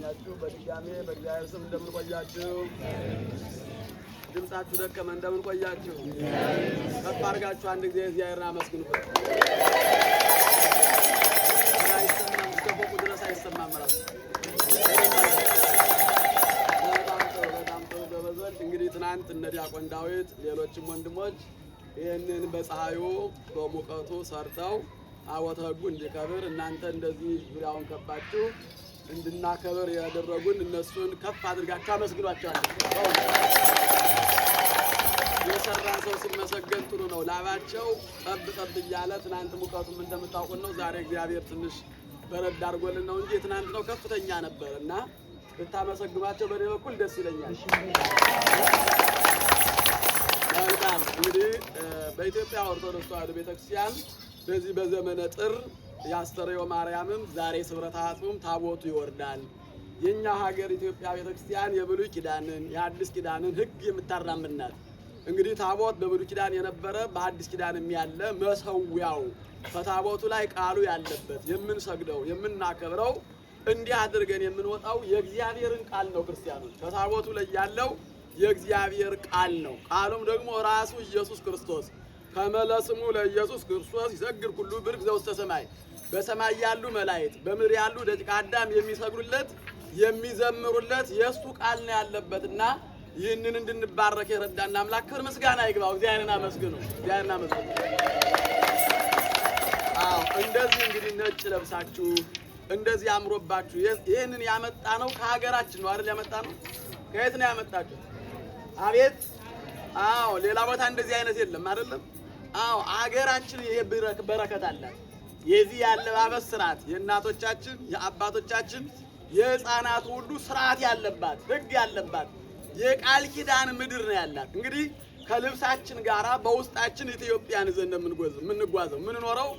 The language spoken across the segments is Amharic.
ተገኛችሁ። በድጋሜ በእግዚአብሔር ስም እንደምን ቆያችሁ? ድምጻችሁ ደከመ እንደምን ቆያችሁ? ከፍ አድርጋችሁ አንድ ጊዜ እግዚአብሔርን አመስግኑበት። አይሰማም እስከ ፎቁ ድረስ አይሰማም ራሱ። በጣም ጥሩ ገበዞች። እንግዲህ ትናንት እነ ዲያቆን ዳዊት ሌሎችም ወንድሞች ይህንን በፀሐዩ በሙቀቱ ሰርተው ታቦተ ሕጉ እንዲከብር እናንተ እንደዚህ ዙሪያውን ከባችሁ እንድናከብር ያደረጉን እነሱን ከፍ አድርጋችሁ አመስግኗቸዋል። የሰራ ሰው ሲመሰገን ጥሩ ነው። ላባቸው ጠብ ጠብ እያለ ትናንት ሙቀቱም እንደምታውቁት ነው። ዛሬ እግዚአብሔር ትንሽ በረድ አድርጎልን ነው እንጂ ትናንት ነው ከፍተኛ ነበር እና ብታመሰግኗቸው በኔ በኩል ደስ ይለኛል። መልካም እንግዲህ በኢትዮጵያ ኦርቶዶክስ ተዋሕዶ ቤተክርስቲያን በዚህ በዘመነ ጥር የአስተርእዮ ማርያምም ዛሬ ስብረተ ሐጽሙም ታቦቱ ይወርዳል። የኛ ሀገር ኢትዮጵያ ቤተክርስቲያን የብሉይ ኪዳንን የአዲስ ኪዳንን ሕግ የምታራምድ ናት። እንግዲህ ታቦት በብሉይ ኪዳን የነበረ በአዲስ ኪዳንም ያለ መሰዊያው ከታቦቱ ላይ ቃሉ ያለበት የምንሰግደው የምናከብረው እንዲህ አድርገን የምንወጣው የእግዚአብሔርን ቃል ነው። ክርስቲያኖች ከታቦቱ ላይ ያለው የእግዚአብሔር ቃል ነው። ቃሉም ደግሞ ራሱ ኢየሱስ ክርስቶስ ከመለስሙ ለኢየሱስ ክርስቶስ ይሰግድ ኩሉ ብርክ ዘውስተ ሰማይ፣ በሰማይ ያሉ መላእክት በምድር ያሉ ደቂቀ አዳም የሚሰግዱለት የሚዘምሩለት የእሱ ቃል ነው ያለበትና ይህንን እንድንባረክ የረዳን አምላክ ክብር ምስጋና ይግባው። እግዚአብሔርን አመስግኑ፣ እግዚአብሔርን አመስግኑ። እንደዚህ እንግዲህ ነጭ ለብሳችሁ እንደዚህ አምሮባችሁ ይህንን ያመጣ ነው ከሀገራችን ነው አይደል? ያመጣ ነው። ከየት ነው ያመጣችሁ? አቤት! ሌላ ቦታ እንደዚህ አይነት የለም አይደለም? ሀገራችን ይሄ በረከት አላት። የዚህ ያለባበስ ስርዓት የእናቶቻችን የአባቶቻችን የሕፃናት ሁሉ ስርዓት ያለባት ሕግ ያለባት የቃል ኪዳን ምድር ነው ያላት። እንግዲህ ከልብሳችን ጋራ በውስጣችን ኢትዮጵያን ይዘን የምንጓዘው የምንኖረው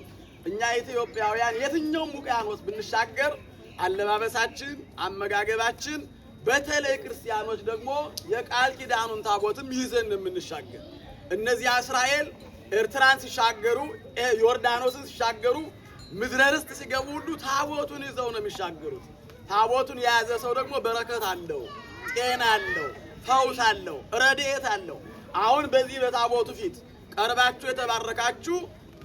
እኛ ኢትዮጵያውያን የትኛውም ውቅያኖስ ብንሻገር አለባበሳችን፣ አመጋገባችን በተለይ ክርስቲያኖች ደግሞ የቃል ኪዳኑን ታቦትም ይዘን የምንሻገር። እነዚያ እስራኤል ኤርትራን ሲሻገሩ ዮርዳኖስን ሲሻገሩ ምድረ ርስት ሲገቡ ሁሉ ታቦቱን ይዘው ነው የሚሻገሩት። ታቦቱን የያዘ ሰው ደግሞ በረከት አለው፣ ጤና አለው፣ ፈውስ አለው፣ ረድኤት አለው። አሁን በዚህ በታቦቱ ፊት ቀርባችሁ የተባረካችሁ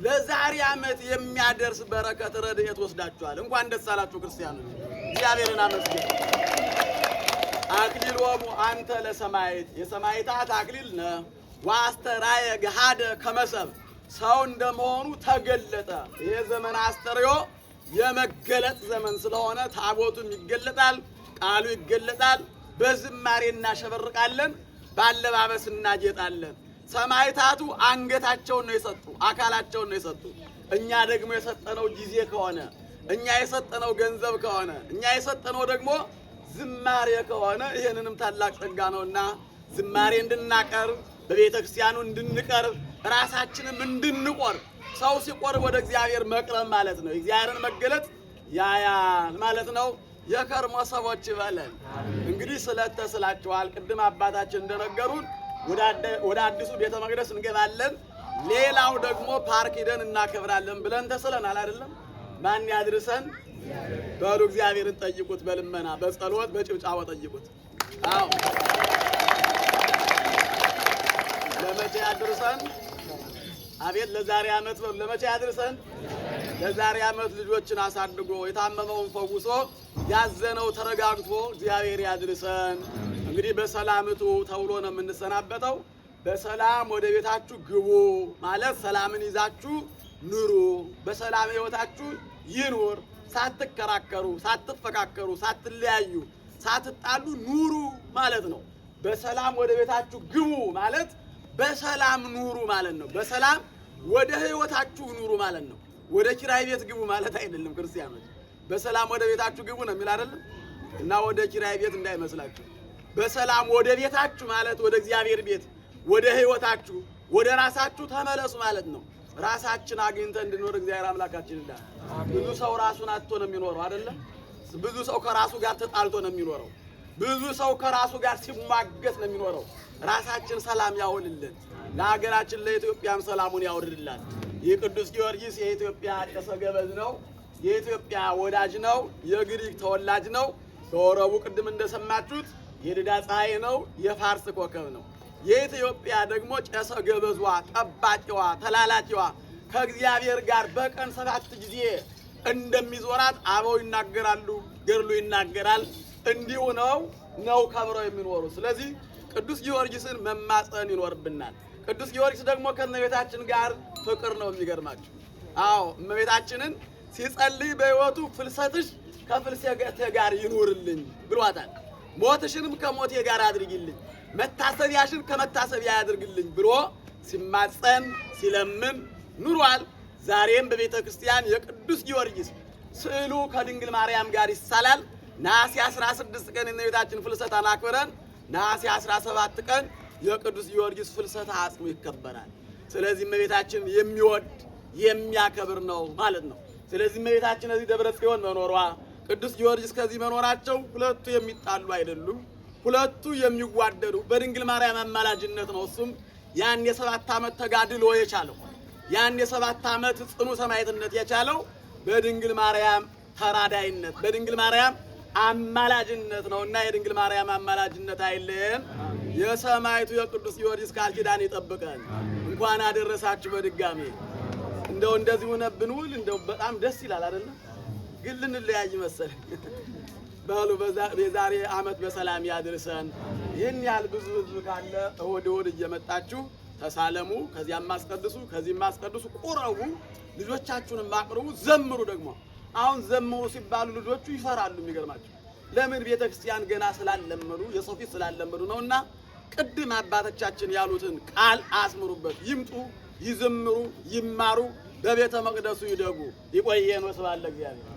ለዛሬ ዓመት የሚያደርስ በረከት ረድኤት ወስዳችኋል። እንኳን ደስ አላችሁ ክርስቲያኖች፣ እግዚአብሔርን አመስግኑ። አክሊሎሙ አንተ ለሰማዕት፣ የሰማዕታት አክሊል ነህ። ወአስተርአየ ገሃደ ከመሰብ፣ ሰው እንደመሆኑ ተገለጠ። ይሄ ዘመን አስተርእዮ የመገለጥ ዘመን ስለሆነ ታቦቱም ይገለጣል፣ ቃሉ ይገለጣል። በዝማሬ እናሸበርቃለን፣ ባለባበስ እናጌጣለን። ሰማዕታቱ አንገታቸውን ነው የሰጡ፣ አካላቸውን ነው የሰጡ። እኛ ደግሞ የሰጠነው ጊዜ ከሆነ እኛ የሰጠነው ገንዘብ ከሆነ እኛ የሰጠነው ደግሞ ዝማሬ ከሆነ ይሄንንም ታላቅ ጸጋ ነውና ዝማሬ እንድናቀርብ በቤተ ክርስቲያኑ እንድንቀርብ ራሳችንም እንድንቆርብ። ሰው ሲቆርብ ወደ እግዚአብሔር መቅረብ ማለት ነው። እግዚአብሔርን መገለጥ ያያል ማለት ነው። የከርሞ ሰዎች ይበለን። እንግዲህ ስለት ተስላችኋል። ቅድም አባታችን እንደነገሩን ወደ አዲሱ ቤተ መቅደስ እንገባለን። ሌላው ደግሞ ፓርክ ሄደን እናከብራለን ብለን ተስለናል አይደለም? ማን ያድርሰን? በሉ እግዚአብሔርን ጠይቁት። በልመና በጸሎት በጭብጫቦ ጠይቁት። ለመቼ ያድርሰን? አቤት! ለዛሬ ዓመት ነው። ለመቼ ያድርሰን? ለዛሬ ዓመት ልጆችን አሳድጎ የታመመውን ፈውሶ ያዘነው ተረጋግቶ እግዚአብሔር ያድርሰን። እንግዲህ በሰላምቱ ተውሎ ነው የምንሰናበተው። በሰላም ወደ ቤታችሁ ግቡ ማለት ሰላምን ይዛችሁ ኑሩ። በሰላም ሕይወታችሁ ይኑር። ሳትከራከሩ፣ ሳትፈካከሩ፣ ሳትለያዩ፣ ሳትጣሉ ኑሩ ማለት ነው። በሰላም ወደ ቤታችሁ ግቡ ማለት በሰላም ኑሩ ማለት ነው። በሰላም ወደ ሕይወታችሁ ኑሩ ማለት ነው። ወደ ኪራይ ቤት ግቡ ማለት አይደለም። ክርስቲያኖች በሰላም ወደ ቤታችሁ ግቡ ነው የሚል አይደለም? እና ወደ ኪራይ ቤት እንዳይመስላችሁ። በሰላም ወደ ቤታችሁ ማለት ወደ እግዚአብሔር ቤት፣ ወደ ሕይወታችሁ፣ ወደ ራሳችሁ ተመለሱ ማለት ነው። ራሳችን አግኝተን እንድንኖር እግዚአብሔር አምላካችን ይላል። ብዙ ሰው ራሱን አጥቶ ነው የሚኖረው አይደለም? ብዙ ሰው ከራሱ ጋር ተጣልቶ ነው የሚኖረው። ብዙ ሰው ከራሱ ጋር ሲሟገት ነው የሚኖረው። ራሳችን ሰላም ያውልልን። ለሀገራችን ለኢትዮጵያም ሰላሙን ያውርድልን። ይህ ቅዱስ ጊዮርጊስ የኢትዮጵያ ቄሰ ገበዝ ነው። የኢትዮጵያ ወዳጅ ነው። የግሪክ ተወላጅ ነው። በወረቡ ቅድም እንደሰማችሁት የልዳ ፀሐይ ነው፣ የፋርስ ኮከብ ነው። የኢትዮጵያ ደግሞ ጨሰ ገበዟ፣ ጠባቂዋ፣ ተላላኪዋ ከእግዚአብሔር ጋር በቀን 7 ጊዜ እንደሚዞራት አበው ይናገራሉ፣ ገድሉ ይናገራል። እንዲሁ ነው ከብረው የሚኖሩ። ስለዚህ ቅዱስ ጊዮርጊስን መማፀን ይኖርብናል። ቅዱስ ጊዮርጊስ ደግሞ ከእመቤታችን ጋር ፍቅር ነው። የሚገርማችሁ እመቤታችንን ሲጸልይ በሕይወቱ ፍልሰትሽ ከፍልሰቴ ጋር ይኑርልኝ ብሏታል። ሞትሽንም ከሞቴ ጋር አድርጊልኝ፣ መታሰቢያሽን ከመታሰቢያ ያድርግልኝ ብሎ ሲማፀን ሲለምን ኑሯል። ዛሬም በቤተ ክርስቲያን የቅዱስ ጊዮርጊስ ስዕሉ ከድንግል ማርያም ጋር ይሳላል። ነሐሴ 16 ቀን የእመቤታችን ፍልሰታን አክብረን ነሐሴ 17 ቀን የቅዱስ ጊዮርጊስ ፍልሰታ አጽሙ ይከበራል። ስለዚህ እመቤታችን የሚወድ የሚያከብር ነው ማለት ነው። ስለዚህ እመቤታችን እዚህ ደብረ ጽዮን መኖሯ፣ ቅዱስ ጊዮርጊስ ከዚህ መኖራቸው ሁለቱ የሚጣሉ አይደሉም፣ ሁለቱ የሚዋደዱ በድንግል ማርያም አማላጅነት ነው። እሱም ያን የ7 ዓመት ተጋድሎ የቻለው ያን የ7 ዓመት ጽኑ ሰማዕትነት የቻለው በድንግል ማርያም ተራዳይነት በድንግል ማርያም አማላጅነት ነውና የድንግል ማርያም አማላጅነት አይለየን። የሰማዕቱ የቅዱስ ጊዮርጊስ ቃል ኪዳን ይጠብቀን። እንኳን አደረሳችሁ በድጋሜ። እንደዚህ ሆነ ብንውል በጣም ደስ ይላል አይደል? ግን ልንለያይ መሰለኝ። በሉ በዛሬ ዓመት በሰላም ያድርሰን። ይህን ያህል ብዙ ሕዝብ ካለ እሁድ እየመጣችሁ ተሳለሙ፣ ከዚያም ማስቀድሱ፣ ከዚህም ማስቀድሱ፣ ቁረቡ፣ ልጆቻችሁንም አቅርቡ፣ ዘምሩ። ደግሞ አሁን ዘምሩ ሲባሉ ልጆቹ ይፈራሉ። የሚገርማችሁ ለምን? ቤተክርስቲያን ገና ስላለመዱ የሰው ፊት ስላለመዱ ነውና ቅድም አባቶቻችን ያሉትን ቃል አስምሩበት። ይምጡ፣ ይዘምሩ፣ ይማሩ፣ በቤተ መቅደሱ ይደጉ። ይቆየን። ወስብሐት ለእግዚአብሔር።